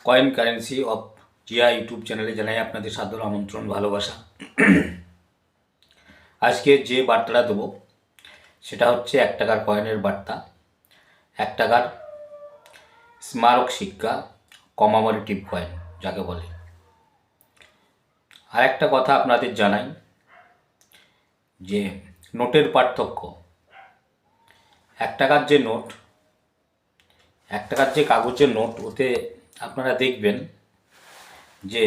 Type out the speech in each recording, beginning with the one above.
Coin currency of Zia YouTube চ্যানেলে জানাই আপনাদের সাদর আমন্ত্রণ, ভালোবাসা। আজকে যে বার্তাটা দেবো সেটা হচ্ছে 1 টাকার কয়েনের বার্তা। 1 টাকার স্মারক শিক্ষা, কমামোরেটিভ কয়েন যাকে বলে। আর একটা কথা আপনাদের জানাই যে নোটের পার্থক্য। 1 টাকার যে নোট, 1 টাকার যে কাগজের নোট, ওতে আপনারা দেখবেন যে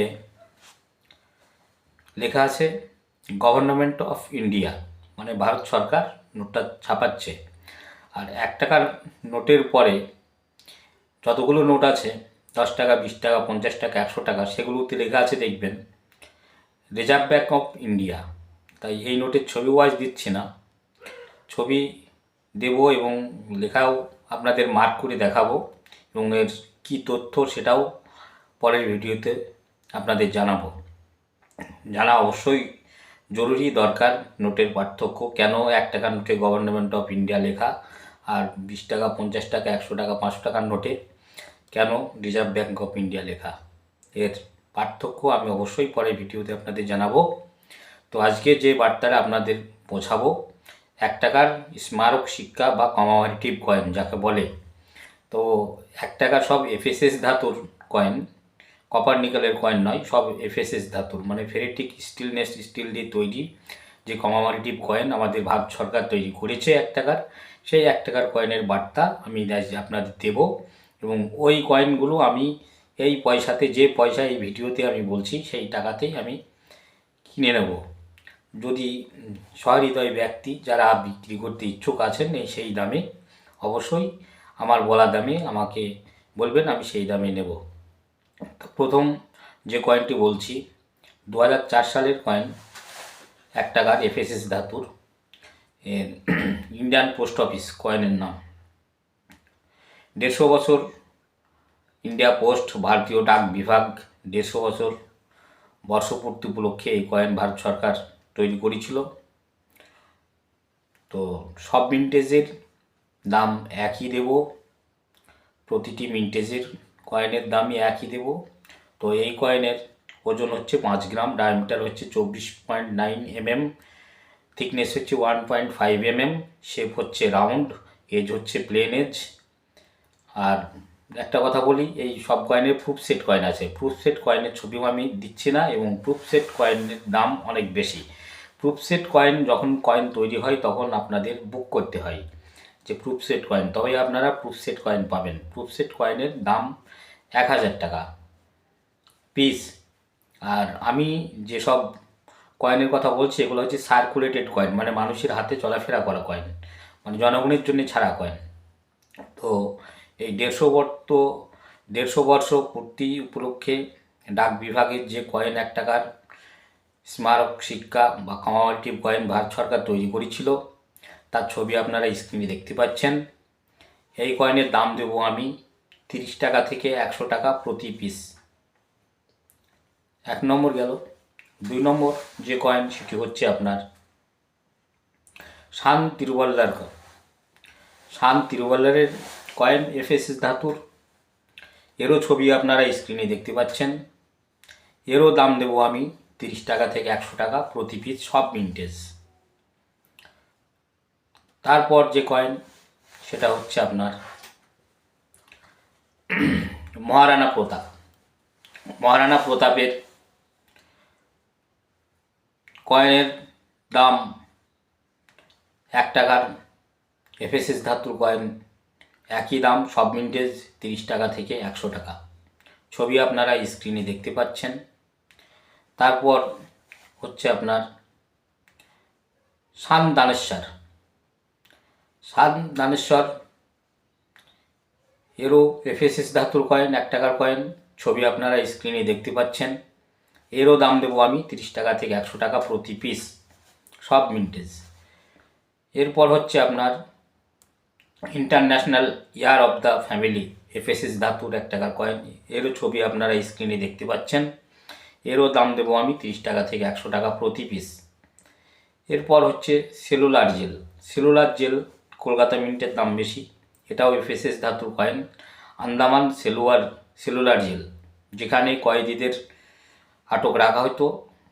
লেখা আছে গভর্নমেন্ট অফ ইন্ডিয়া, মানে ভারত সরকার নোটটা ছাপাচ্ছে। আর 1 টাকার নোটের পরে যতগুলো নোট আছে, 10 টাকা, 20 টাকা, 50 টাকা, 100 টাকা, সেগুলোতে লেখা আছে দেখবেন রিজার্ভ ব্যাঙ্ক অফ ইন্ডিয়া। তাই এই নোটের ছবিও আজ দিচ্ছি না, ছবি দেব এবং লেখাও আপনাদের মার্ক করে দেখাবো, এবং এর কী তথ্য সেটাও পরের ভিডিওতে আপনাদের জানাবো। জানা অবশ্যই জরুরি, দরকার। নোটের পার্থক্য কেন 1 টাকার নোটে গভর্নমেন্ট অফ ইন্ডিয়া লেখা, আর 20 টাকা, 50 টাকা, 100 টাকা, 500 টাকার নোটে কেন রিজার্ভ ব্যাঙ্ক অফ ইন্ডিয়া লেখা, এর পার্থক্য আমি অবশ্যই পরের ভিডিওতে আপনাদের জানাবো। তো আজকে যে বার্তাটা আপনাদের পৌঁছাবো, 1 টাকার স্মারক শিক্ষা বা কমামোরেটিভ কয়েন যাকে বলে। তো 1 টাকার সব এফএসএস ধাতুর কয়েন, কপার নিকেলের কয়েন নয়, সব এফএসএস ধাতুর, মানে ফেরেটিক স্টিলনেস স্টিল দিয়ে তৈরি যে কমামোরেটিভ কয়েন আমাদের ভারত সরকার তৈরি করেছে 1 টাকার, সেই 1 টাকার কয়েনের বার্তা আমি আপনাদের দেব। এবং ওই কয়েনগুলো আমি এই পয়সাতে, যে পয়সা এই ভিডিওতে আমি বলছি, সেই টাকাতেই আমি কিনে নেব। যদি সহৃদয় ব্যক্তি যারা বিক্রি করতে ইচ্ছুক আছেন সেই দামে, অবশ্যই আমার বলা দামে আমাকে বলবেন, আমি সেই দামে নেব। তো প্রথম যে কয়েনটি বলছি 2004 সালের কয়েন, 1 টাকার এফএসএস ধাতুর, ইন্ডিয়ান পোস্ট অফিস কয়েনের নাম। 150 বছর ইন্ডিয়া পোস্ট, ভারতীয় ডাক বিভাগ 150 বছর বর্ষপূর্তি উপলক্ষে এই কয়েন ভারত সরকার তৈরি করেছিল। তো সব মিন্টেজের দাম একই দেব, প্রতিটি মিন্টেজের কয়েনের দামই একই দেব। তো এই কয়েনের ওজন হচ্ছে 5 গ্রাম, ডায়ামিটার হচ্ছে 24.9 mm, থিকনেস হচ্ছে 1.5 mm, শেপ হচ্ছে রাউন্ড, এজ হচ্ছে প্লেন এজ। আর একটা কথা বলি, এই সব কয়েনের প্রুফ সেট কয়েন আছে। প্রুফ সেট কয়েনের ছবিও আমি দিচ্ছি না, এবং প্রুফ সেট কয়েনের দাম অনেক বেশি। প্রুফ সেট কয়েন যখন কয়েন তৈরি হয় তখন আপনাদের বুক করতে হয় যে প্রুফ সেট কয়েন, তবেই আপনারা প্রুফ সেট কয়েন পাবেন। প্রুফ সেট কয়েনের দাম 1000 টাকা পিস। আর আমি যেসব কয়েনের কথা বলছি এগুলো হচ্ছে সার্কুলেটেড কয়েন, মানে মানুষের হাতে চলাফেরা করা কয়েন, মানে জনগণের জন্য ছাড়া কয়েন। তো এই 150 বর্ষ পূর্তি উপলক্ষে ডাক বিভাগের যে কয়েন 1 টাকার স্মারক শিক্ষা বা কমামোরেটিভ কয়েন ভারত সরকার তৈরি করেছিল, তার ছবি আপনারা স্ক্রিনে দেখতে পাচ্ছেন। এই কয়েনের দাম দেব আমি 30 টাকা থেকে 100 টাকা প্রতি পিস। 1 নম্বর গেল। 2 নম্বর যে কয়েন সেটি হচ্ছে আপনার শান তিরুবল্লারের কয়েন, এফএসএস ধাতুর। এরও ছবি আপনারা স্ক্রিনে দেখতে পাচ্ছেন। এরও দাম দেব আমি 30 টাকা থেকে 100 টাকা প্রতি পিস, সব মিন্টেজ। তারপর যে কয়েন সেটা হচ্ছে আপনার মহারানা প্রতাপ। মহারানা প্রতাপের কয়েনের দাম 1 টাকার এফএসএস ধাতুর কয়েন একই দাম, সব মিন্টেজ, 30 টাকা থেকে 100 টাকা। ছবি আপনারা স্ক্রিনে দেখতে পাচ্ছেন। তারপর হচ্ছে আপনার শান দানেশ্বর, এরও এফএসএস ধাতুর কয়েন, 1 টাকার কয়েন, ছবি আপনারা স্ক্রিনে দেখতে পাচ্ছেন। এরও দাম দেবো আমি 30 টাকা থেকে 100 টাকা প্রতি পিস, সব মিন্টেজ। এরপর হচ্ছে আপনার international year of the family, FSS ধাতুর 1 টাকার কয়েন, এরও ছবি আপনারা স্ক্রিনে দেখতে পাচ্ছেন। এরও দাম দেবো আমি 30 টাকা থেকে 100 টাকা প্রতি পিস। এরপর হচ্ছে সেলুলার জেল, কলকাতা মিন্টের দাম বেশি, এটাও এফএসএস ধাতুর কয়েন, আন্দামান সেলুলার জেল, যেখানে কয়েদিদের আটক রাখা হতো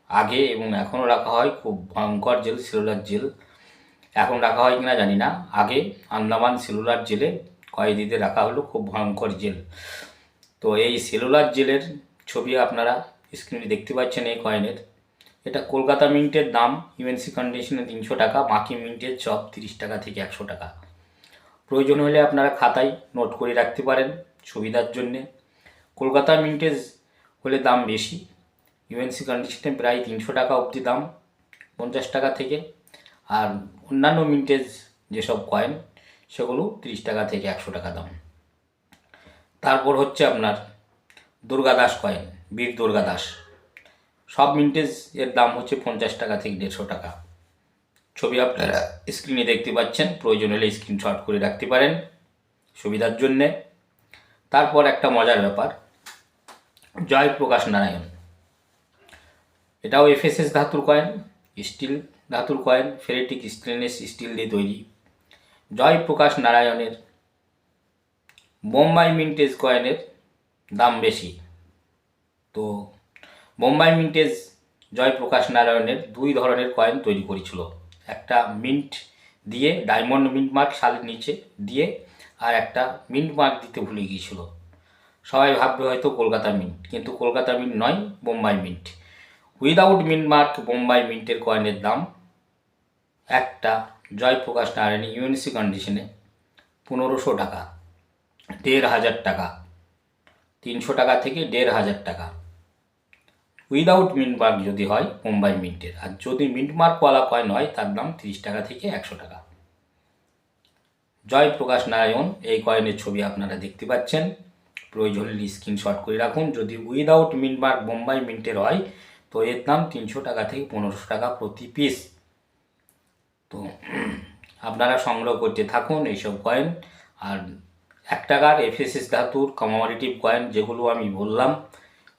আগে এবং এখনও রাখা হয়, খুব ভয়ঙ্কর জেল, সেলুলার জেল। এখন রাখা হয় কিনা জানি না। আগে আন্দামান সেলুলার জেলে কয়েদিদের রাখা হলো, খুব ভয়ঙ্কর জেল। তো এই সেলুলার জেলের ছবি আপনারা স্ক্রিনে দেখতে পাচ্ছেন এই কয়েনের। এটা কলকাতা মিন্টের দাম ইউএনসি কন্ডিশনে 300 টাকা, বাকি মিন্টের সব 30 টাকা থেকে 100 টাকা। প্রয়োজন হলে আপনারা খাতায় নোট করে রাখতে পারেন সুবিধার জন্যে। কলকাতা মিন্টেজ হলে দাম বেশি, ইউএনসি কন্ডিশনে প্রায় 300 টাকা অবধি দাম, 50 টাকা থেকে। আর অন্যান্য মিন্টেজ যেসব কয়েন সেগুলো 30 টাকা থেকে 100 টাকা দাম। তারপর হচ্ছে আপনার দুর্গাদাস কয়েন, বীর দুর্গাদাস। সব মিন্টেজ এর দাম হচ্ছে 50 টাকা থেকে 150 টাকা। ছবি আপনারা স্ক্রিনে দেখতে পাচ্ছেন, প্রয়োজন হলে স্ক্রিনশট করে রাখতে পারেন সুবিধার জন্যে। তারপর একটা মজার ব্যাপার, জয়প্রকাশ নারায়ণ। এটাও এফএসএস ধাতুর কয়েন, স্টিল ধাতুর কয়েন, ফেরেটিক স্টেনলেস স্টিল দিয়ে তৈরি। জয়প্রকাশ নারায়ণের বোম্বাই মিন্টেজ কয়েনের দাম বেশি। তো বোম্বাই মিন্টেজ জয়প্রকাশ নারায়ণের 2 ধরনের কয়েন তৈরি করেছিল। একটা মিন্ট দিয়ে, ডায়মন্ড মিন্ট মার্ক সালের নিচে দিয়ে, আর একটা মিন্ট মার্ক দিতে ভুলে গিয়েছিল। সবাই ভাববে হয়তো কলকাতা মিন্ট, কিন্তু কলকাতা মিন্ট নয়, Bombay mint. Without mint mark Bombay মিন্টের কয়েনের দাম একটা জয়প্রকাশ নারায়ণ ইউএনসি কন্ডিশনে 1500 টাকা, 1500 টাকা, 300 টাকা থেকে 1500 টাকা। উইদাউট মিন্ট মার্ক যদি হয় বোম্বাই মিন্টের, আর যদি মিন্ট মার্কওয়ালা কয়েন হয় তার দাম 30 টাকা থেকে 100 টাকা। জয়প্রকাশ নারায়ণ এই কয়েনের ছবি আপনারা দেখতে পাচ্ছেন, প্রয়োজন হলে স্ক্রিনশট করে রাখুন। যদি উইদাউট মিন্ট মার্ক বোম্বাই মিন্টের হয় তো এর দাম 300 টাকা থেকে 1500 টাকা প্রতি পিস। তো আপনারা সংগ্রহ করতে থাকুন এইসব কয়েন। আর 1 টাকার এফএসএস ধাতুর কমেমোরেটিভ কয়েন যেগুলো আমি বললাম,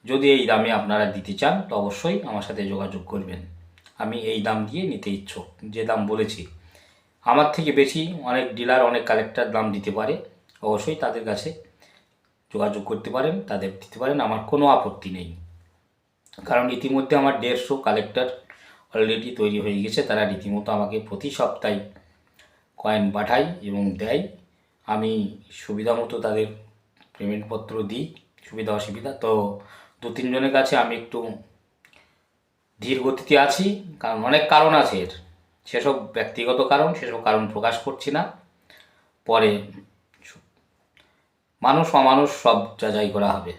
যদি এই দামে আপনারা দিতে চান তো অবশ্যই আমার সাথে যোগাযোগ করবেন। আমি এই দাম দিয়ে নিতে ইচ্ছুক, যে দাম বলেছি। আমার থেকে বেশি অনেক ডিলার, অনেক কালেক্টর দাম দিতে পারে, অবশ্যই তাদের কাছে যোগাযোগ করতে পারেন, তাদের দিতে পারেন, আমার কোনো আপত্তি নেই। কারণ ইতিমধ্যে আমার 150 কালেক্টর অলরেডি তৈরি হয়ে গেছে, তারা রীতিমতো আমাকে প্রতি সপ্তাহে কয়েন পাঠায় এবং দেয়। আমি সুবিধা মতো তাদের পেমেন্টপত্র দিই, সুবিধা অসুবিধা। তো 2-3 জনের কাছে আমি একটু ধীর গতিতে আছি, কারণ অনেক কারণ আছে এর, সেসব ব্যক্তিগত কারণ, সেসব কারণ প্রকাশ করছি না। পরে মানুষ অমানুষ সব যাচাই করা হবে।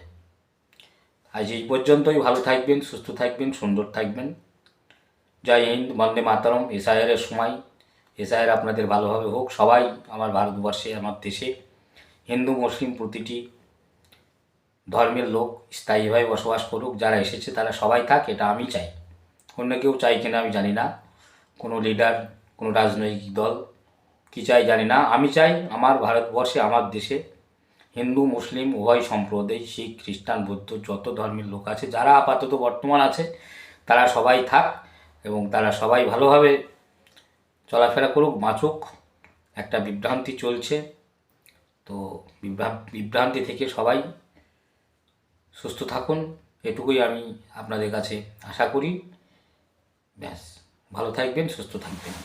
আজ এই পর্যন্তই। ভালো থাকবেন, সুস্থ থাকবেন, সুন্দর থাকবেন। জয় হিন্দ, বন্দে মাতরম। এসআইআরের সময় এসআইআর আপনাদের ভালোভাবে হোক। সবাই আমার ভারতবর্ষে, আমার দেশে হিন্দু মুসলিম প্রতিটি ধর্মের লোক স্থায়ীভাবে বসবাস করুক। যারা এসেছে তারা সবাই থাক, এটা আমি চাই। অন্য কেউ চাই কিনা আমি জানি না, কোনো লিডার, কোনো রাজনৈতিক দল কী চাই জানি না। আমি চাই আমার ভারতবর্ষে, আমার দেশে হিন্দু মুসলিম উভয় সম্প্রদায়, শিখ খ্রিস্টান বৌদ্ধ যত ধর্মের লোক আছে, যারা আপাতত বর্তমান আছে, তারা সবাই থাক এবং তারা সবাই ভালোভাবে চলাফেরা করুক, বাঁচুক। একটা বিভ্রান্তি চলছে, তো বিভ্রান্তি থেকে সবাই সুস্থ থাকুন, এটুকুই আমি আপনাদের কাছে আশা করি। ব্যাস, ভালো থাকবেন, সুস্থ থাকবেন।